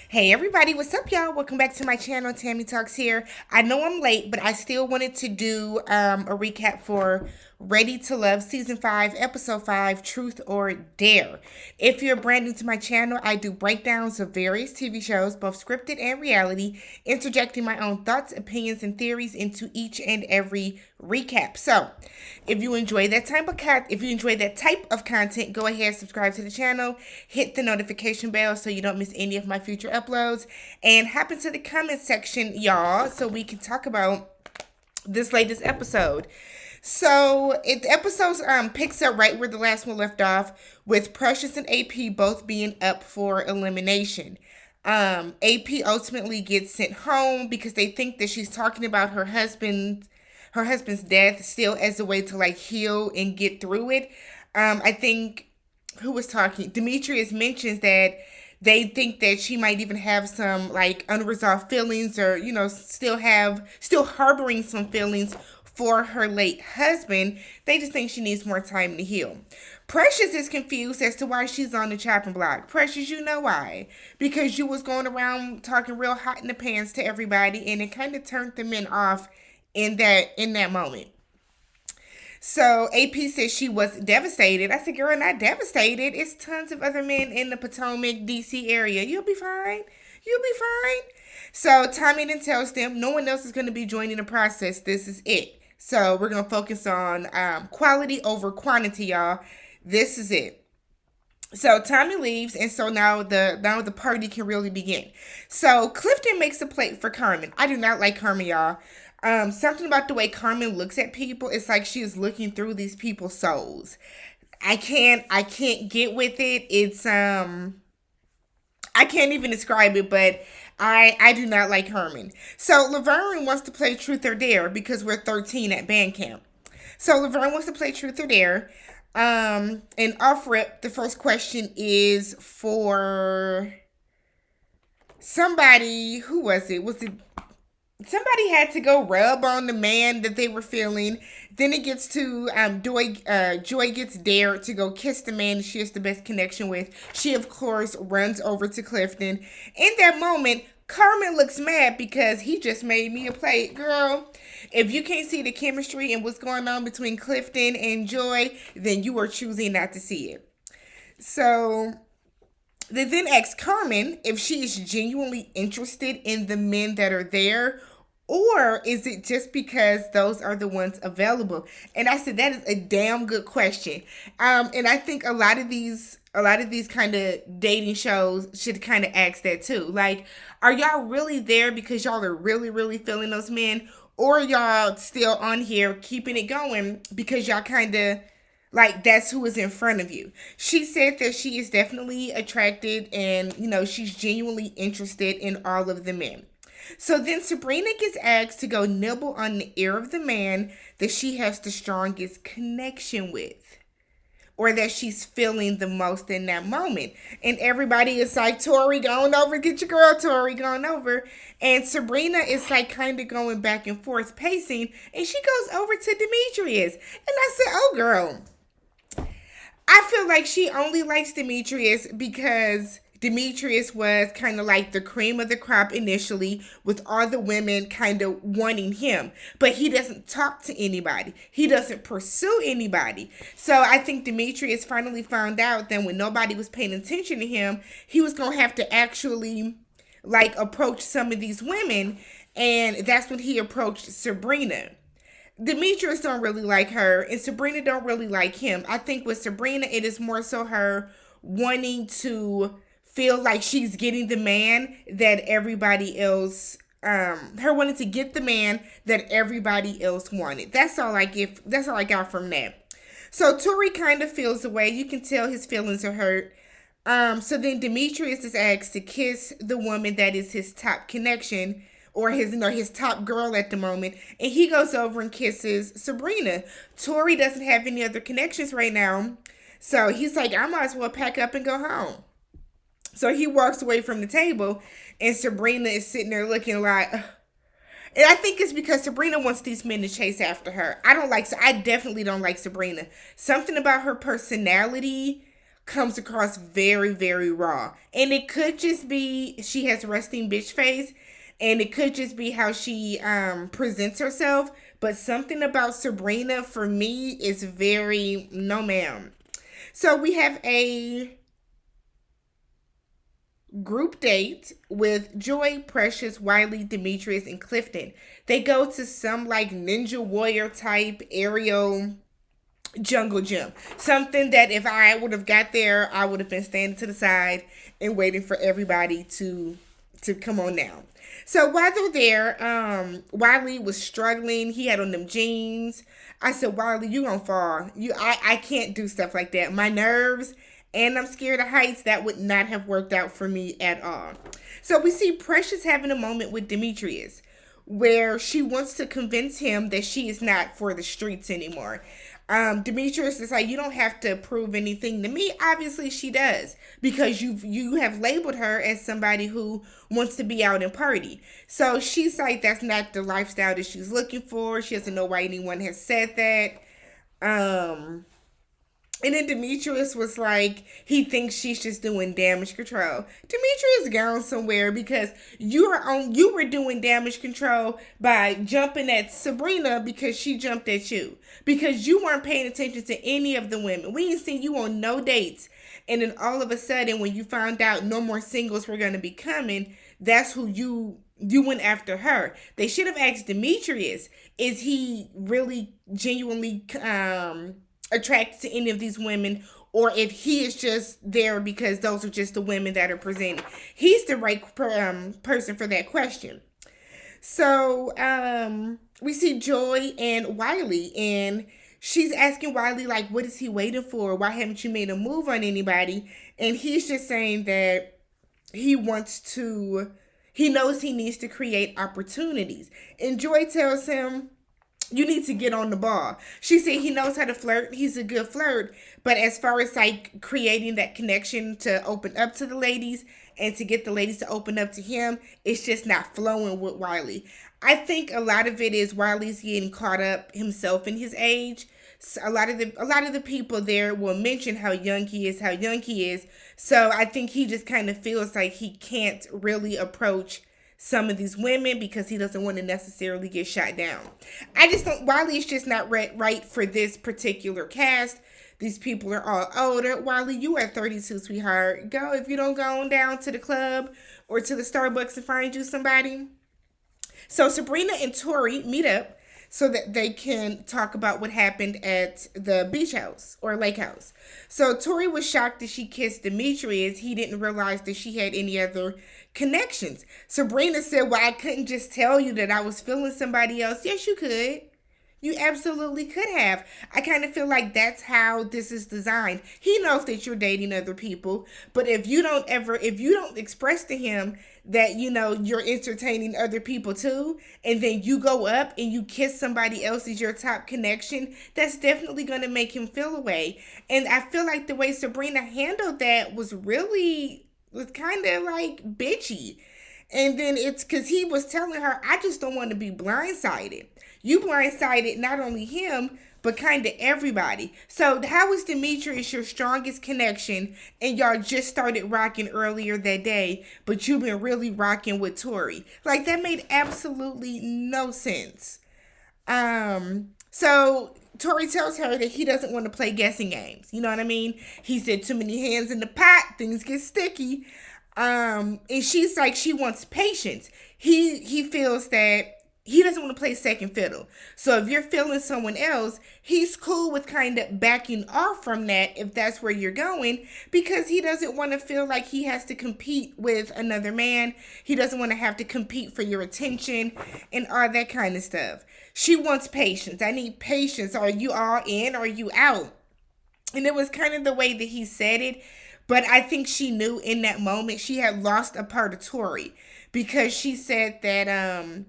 Hey everybody, what's up y'all? Welcome back to my channel. Tammy Talks here. I know I'm late, but I still wanted to do a recap for Ready to Love Season 5, Episode 5, Truth or Dare. If you're brand new to my channel, I do breakdowns of various TV shows, both scripted and reality, interjecting my own thoughts, opinions, and theories into each and every recap. So, if you enjoy that type of content, go ahead, subscribe to the channel, hit the notification bell so you don't miss any of my future uploads, and hop into the comment section, y'all, so we can talk about this latest episode. So the episode picks up right where the last one left off, with Precious and AP both being up for elimination. AP ultimately gets sent home because they think that she's talking about her husband's death still as a way to like heal and get through it. I think who was talking? Demetrius mentions that they think that she might even have some like unresolved feelings, or still harboring some feelings for her late husband. They just think she needs more time to heal. Precious is confused as to why she's on the chopping block. Precious, you know why? Because you was going around talking real hot in the pants to everybody, and it kind of turned the men off in that moment. So AP says she was devastated. I said, girl, not devastated. It's tons of other men in the Potomac, DC area. You'll be fine. You'll be fine. So Tommy then tells them no one else is going to be joining the process. This is it. So we're going to focus on quality over quantity, y'all. This is it. So Tommy leaves, and so now the party can really begin. So Clifton makes a plate for Carmen. I do not like Carmen, y'all. Something about the way Carmen looks at people, it's like she is looking through these people's souls. I can't get with it. I can't even describe it, but I do not like Herman. So Laverne wants to play Truth or Dare because we're 13 at band camp. So Laverne wants to play Truth or Dare. And off rip, the first question is for somebody. Who was it? Was it somebody had to go rub on the man that they were feeling? Then it gets to Joy. Joy gets dared to go kiss the man she has the best connection with. She of course runs over to Clifton. In that moment, Carmen looks mad because he just made me a plate. Girl, if you can't see the chemistry and what's going on between Clifton and Joy, then you are choosing not to see it. So they then ask Carmen if she is genuinely interested in the men that are there, or is it just because those are the ones available? And I said that is a damn good question. And I think a lot of these kind of dating shows should kind of ask that too. Like, are y'all really there because y'all are really, really feeling those men? Or y'all still on here keeping it going because y'all kind of like that's who is in front of you? She said that she is definitely attracted, and she's genuinely interested in all of the men. So then Sabrina gets asked to go nibble on the ear of the man that she has the strongest connection with, or that she's feeling the most in that moment. And everybody is like, Tori, going over, get your girl, Tori, going over. And Sabrina is like kind of going back and forth, pacing, and she goes over to Demetrius. And I said, oh, girl, I feel like she only likes Demetrius because Demetrius was kind of like the cream of the crop initially, with all the women kind of wanting him. But he doesn't talk to anybody. He doesn't pursue anybody. So I think Demetrius finally found out that when nobody was paying attention to him, he was going to have to actually like approach some of these women. And that's when he approached Sabrina. Demetrius don't really like her, and Sabrina don't really like him. I think with Sabrina, it is more so her wanting to feel like she's getting the man that everybody else, her wanting to get the man that everybody else wanted. That's all I get. That's all I got from that. So Tori kind of feels away. You can tell his feelings are hurt. So then Demetrius is asked to kiss the woman that is his top connection, or his top girl at the moment, and he goes over and kisses Sabrina. Tori doesn't have any other connections right now, so he's like, I might as well pack up and go home. So he walks away from the table, and Sabrina is sitting there looking like, ugh. And I think it's because Sabrina wants these men to chase after her. I definitely don't like Sabrina. Something about her personality comes across very, very raw. And it could just be she has resting bitch face, and it could just be how she presents herself. But something about Sabrina for me is very no ma'am. So we have a group date with Joy, Precious, Wiley, Demetrius, and Clifton. They go to some like ninja warrior type aerial jungle gym. Something that if I would have got there, I would have been standing to the side and waiting for everybody to come on now. So while they're there, Wiley was struggling. He had on them jeans. I said, Wiley, you gonna fall. I can't do stuff like that. My nerves, and I'm scared of heights. That would not have worked out for me at all. So we see Precious having a moment with Demetrius where she wants to convince him that she is not for the streets anymore. Demetrius is like, you don't have to prove anything to me. Obviously, she does because you have labeled her as somebody who wants to be out and party. So she's like, that's not the lifestyle that she's looking for. She doesn't know why anyone has said that. And then Demetrius was like, he thinks she's just doing damage control. Demetrius gone somewhere because you were doing damage control by jumping at Sabrina because she jumped at you. Because you weren't paying attention to any of the women. We ain't seen you on no dates. And then all of a sudden when you found out no more singles were gonna be coming, that's who you went after her. They should have asked Demetrius, is he really genuinely attracted to any of these women, or if he is just there because those are just the women that are presented. He's the right person for that question. So we see Joy and Wiley, and she's asking Wiley, like, what is he waiting for? Why haven't you made a move on anybody? And he's just saying that he knows he needs to create opportunities. And Joy tells him, you need to get on the ball. She said he knows how to flirt. He's a good flirt. But as far as like creating that connection to open up to the ladies and to get the ladies to open up to him, it's just not flowing with Wiley. I think a lot of it is Wiley's getting caught up himself in his age. So a lot of the people there will mention how young he is. So I think he just kind of feels like he can't really approach some of these women because he doesn't want to necessarily get shot down. I just don't, Wiley is just not right for this particular cast. These people are all older. Wiley, you are 32, sweetheart. Go, if you don't go on down to the club or to the Starbucks and find you somebody. So Sabrina and Tori meet up so that they can talk about what happened at the beach house or lake house. So Tori was shocked that she kissed Demetrius. He didn't realize that she had any other connections. Sabrina said, well, I couldn't just tell you that I was feeling somebody else. Yes, you could. You absolutely could have. I kind of feel like that's how this is designed. He knows that you're dating other people, but if you don't express to him that, you're entertaining other people too, and then you go up and you kiss somebody else as your top connection, that's definitely going to make him feel away. And I feel like the way Sabrina handled that was kind of like bitchy. And then it's because he was telling her, I just don't want to be blindsided. You blindsided not only him, but kind of everybody. So how is Demetrius your strongest connection and y'all just started rocking earlier that day, but you've been really rocking with Tori? Like, that made absolutely no sense. So Tori tells her that he doesn't want to play guessing games. You know what I mean? He said too many hands in the pot, things get sticky. And she's like, she wants patience. He feels that he doesn't want to play second fiddle. So if you're feeling someone else, he's cool with kind of backing off from that if that's where you're going, because he doesn't want to feel like he has to compete with another man. He doesn't want to have to compete for your attention and all that kind of stuff. She wants patience. I need patience. Are you all in or are you out? And it was kind of the way that he said it. But I think she knew in that moment she had lost a part of Tori, because she said that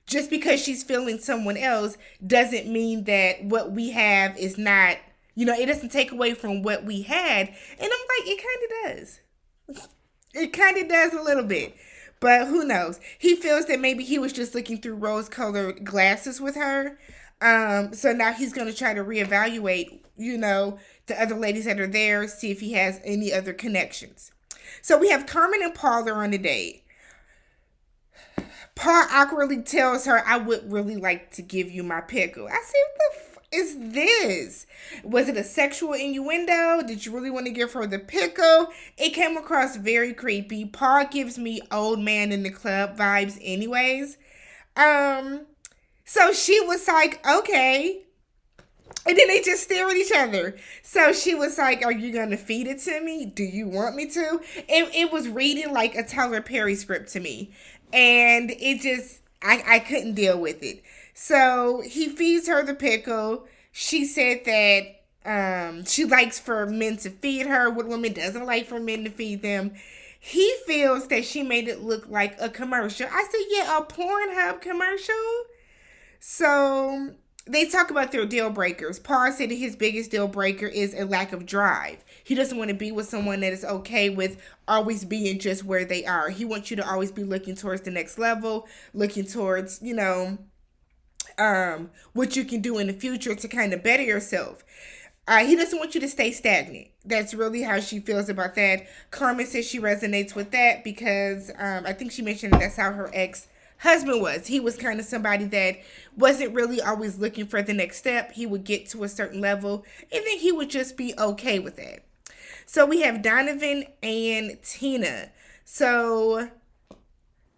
just because she's feeling someone else doesn't mean that what we have is not, it doesn't take away from what we had. And I'm like, it kind of does. It kind of does a little bit. But who knows? He feels that maybe he was just looking through rose-colored glasses with her. So now he's going to try to reevaluate, the other ladies that are there, see if he has any other connections. So we have Carmen and Paul are on a date. Paul awkwardly tells her, I would really like to give you my pickle. I say, what the is this? Was it a sexual innuendo? Did you really want to give her the pickle? It came across very creepy. Paul gives me old man in the club vibes anyways. Um, so she was like, okay. And then they just stare at each other. So she was like, are you going to feed it to me? Do you want me to? It was reading like a Tyler Perry script to me. And it just, I couldn't deal with it. So he feeds her the pickle. She said that she likes for men to feed her. What woman doesn't like for men to feed them? He feels that she made it look like a commercial. I said, yeah, a Pornhub commercial. So they talk about their deal breakers. Paul said that his biggest deal breaker is a lack of drive. He doesn't want to be with someone that is okay with always being just where they are. He wants you to always be looking towards the next level, looking towards, what you can do in the future to kind of better yourself. He doesn't want you to stay stagnant. That's really how she feels about that. Carmen says she resonates with that because I think she mentioned that's how her ex-husband was. He was kind of somebody that wasn't really always looking for the next step. He would get to a certain level and then he would just be okay with that. So we have Donovan and Tina. So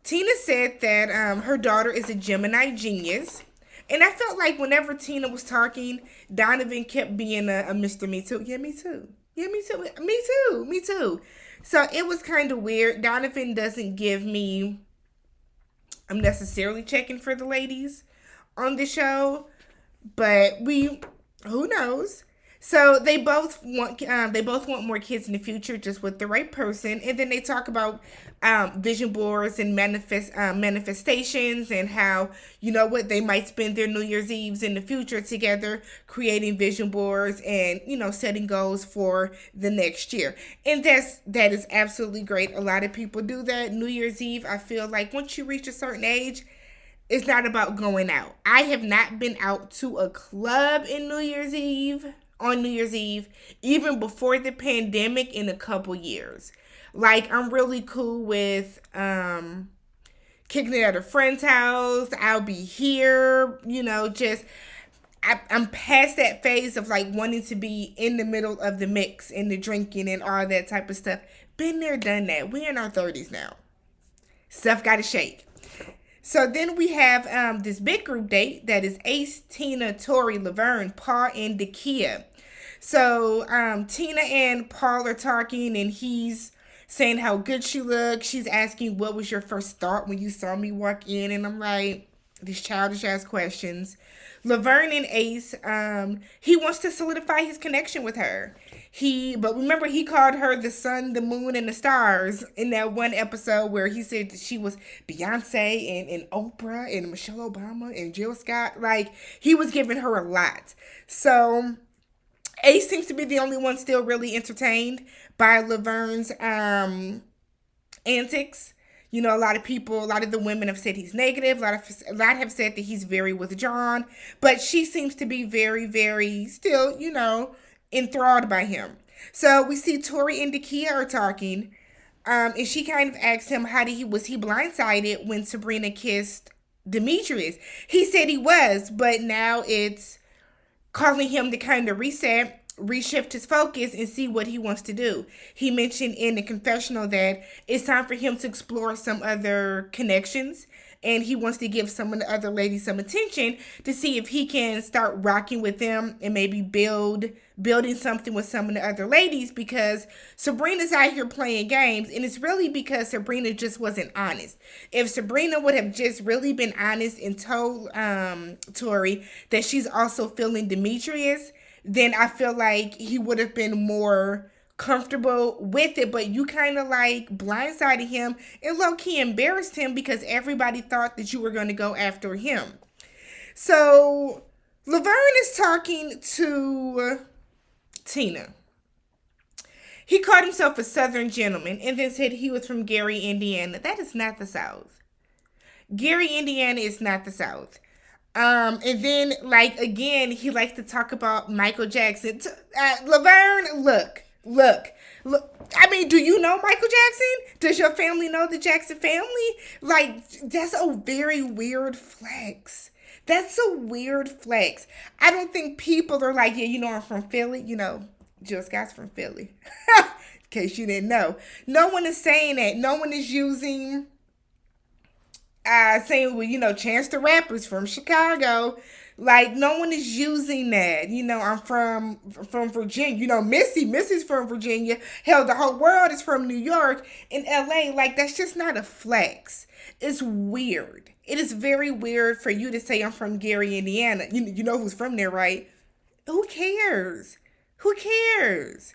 Tina said that her daughter is a Gemini genius. And I felt like whenever Tina was talking, Donovan kept being a Mr. Me Too. Yeah, me too. Yeah, me too. Me too. Me too. So it was kind of weird. Donovan doesn't give me, I'm necessarily checking for the ladies on the show, but who knows? So they both want more kids in the future, just with the right person. And then they talk about vision boards and manifestations, and how they might spend their New Year's Eves in the future together, creating vision boards and setting goals for the next year. And that is absolutely great. A lot of people do that. New Year's Eve, I feel like once you reach a certain age, it's not about going out. I have not been out to a club on New Year's Eve, even before the pandemic, in a couple years. Like, I'm really cool with kicking it at a friend's house. I'll be here, I'm past that phase of like wanting to be in the middle of the mix and the drinking and all that type of stuff. Been there, done that. We're in our 30s now. Stuff gotta shake. So then we have this big group date that is Ace, Tina, Tori, Laverne, Paul, and Dakia. So Tina and Paul are talking, and he's saying how good she looks. She's asking, what was your first thought when you saw me walk in? And I'm like, these childish ass questions. Laverne and Ace, he wants to solidify his connection with her. But remember, he called her the sun, the moon, and the stars in that one episode where he said that she was Beyonce and Oprah and Michelle Obama and Jill Scott. Like, he was giving her a lot. So Ace seems to be the only one still really entertained by Laverne's antics. A lot of the women have said he's negative. A lot have said that he's very withdrawn. But she seems to be very, very still, enthralled by him. So we see Tori and Dakia are talking. And she kind of asked him, was he blindsided when Sabrina kissed Demetrius? He said he was, but now it's causing him to kind of reshift his focus and see what he wants to do. He mentioned in the confessional that it's time for him to explore some other connections, and he wants to give some of the other ladies some attention to see if he can start rocking with them and maybe building something with some of the other ladies, because Sabrina's out here playing games, and it's really because Sabrina just wasn't honest. If Sabrina would have just really been honest and told Tori that she's also feeling Demetrius, then I feel like he would have been more comfortable with it. But you kind of like blindsided him and low-key embarrassed him because everybody thought that you were going to go after him. So Laverne is talking to Tina. He called himself a Southern gentleman and then said he was from Gary, Indiana. That is not the South. Gary, Indiana is not the South. And then, like, again, he likes to talk about Michael Jackson. Laverne, look. I mean, do you know Michael Jackson? Does your family know the Jackson family? Like, that's a very weird flex. That's a weird flex. I don't think people are like, yeah, I'm from Philly. Jill Scott's from Philly. In case you didn't know. No one is saying that. No one is using saying, well, Chance the Rapper's from Chicago. Like, no one is using that. I'm from Virginia. Missy's from Virginia. Hell, the whole world is from New York and LA. Like, that's just not a flex. It's weird. It is very weird for you to say I'm from Gary, Indiana. You know who's from there, right? Who cares? Who cares?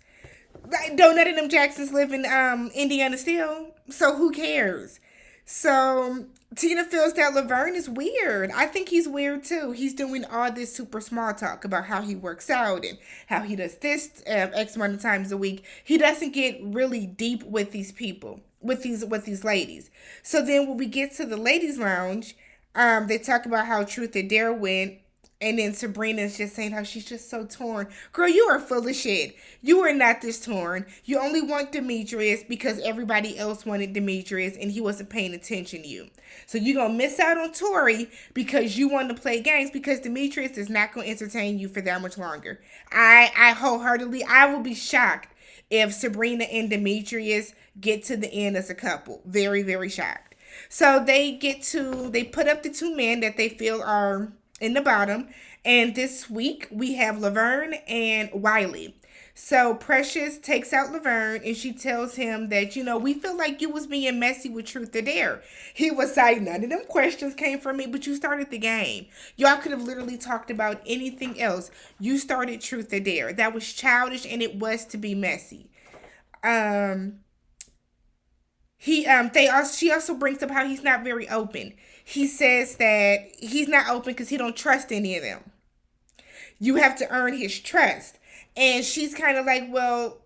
Like, don't none of them Jacksons live in Indiana still. So who cares? So Tina feels that Laverne is weird. I think he's weird too. He's doing all this super small talk about how he works out and how he does this X amount of times a week. He doesn't get really deep with these people, with these ladies. So then when we get to the ladies' lounge, they talk about how Truth or Dare went. And then Sabrina's just saying how she's just so torn. Girl, you are full of shit. You are not this torn. You only want Demetrius because everybody else wanted Demetrius and he wasn't paying attention to you. So you're going to miss out on Tori because you want to play games because Demetrius is not going to entertain you for that much longer. I wholeheartedly, I will be shocked if Sabrina and Demetrius get to the end as a couple. Very, very shocked. So they put up the two men that they feel are in the bottom. And this week we have Laverne and Wiley. So Precious takes out Laverne and she tells him that, we feel like you was being messy with Truth or Dare. He was like, none of them questions came from me, but you started the game. Y'all could have literally talked about anything else. You started Truth or Dare. That was childish and it was to be messy. She also brings up how he's not very open. He says that he's not open because he don't trust any of them. You have to earn his trust. And she's kind of like, well,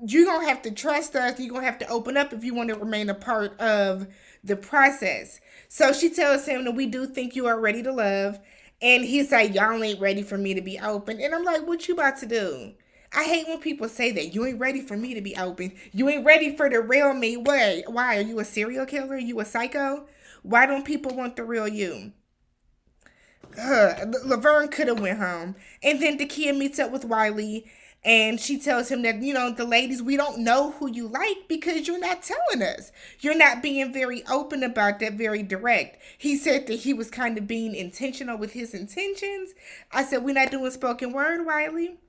you're going to have to trust us. You're going to have to open up if you want to remain a part of the process. So she tells him that we do think you are ready to love. And he's like, y'all ain't ready for me to be open. And I'm like, what you about to do? I hate when people say that. You ain't ready for me to be open. You ain't ready for the real me. Why? Are you a serial killer? Are you a psycho? Why don't people want the real you? Laverne could have went home. And then Dakia meets up with Wiley. And she tells him that, the ladies, we don't know who you like because you're not telling us. You're not being very open about that, very direct. He said that he was kind of being intentional with his intentions. I said, we're not doing spoken word, Wiley.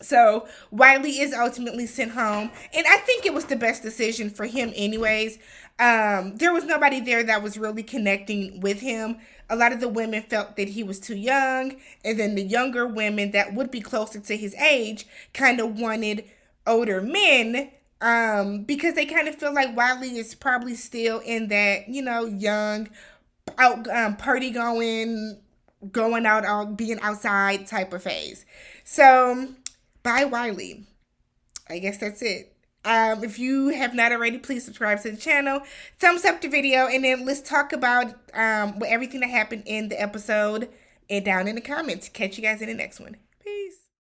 So Wiley is ultimately sent home, and I think it was the best decision for him anyways. There was nobody there that was really connecting with him. A lot of the women felt that he was too young, and then the younger women that would be closer to his age kind of wanted older men because they kind of feel like Wiley is probably still in that, young, out party going out, being outside type of phase. So bye, Wiley. I guess that's it. If you have not already, please subscribe to the channel. Thumbs up the video. And then let's talk about everything that happened in the episode and down in the comments. Catch you guys in the next one.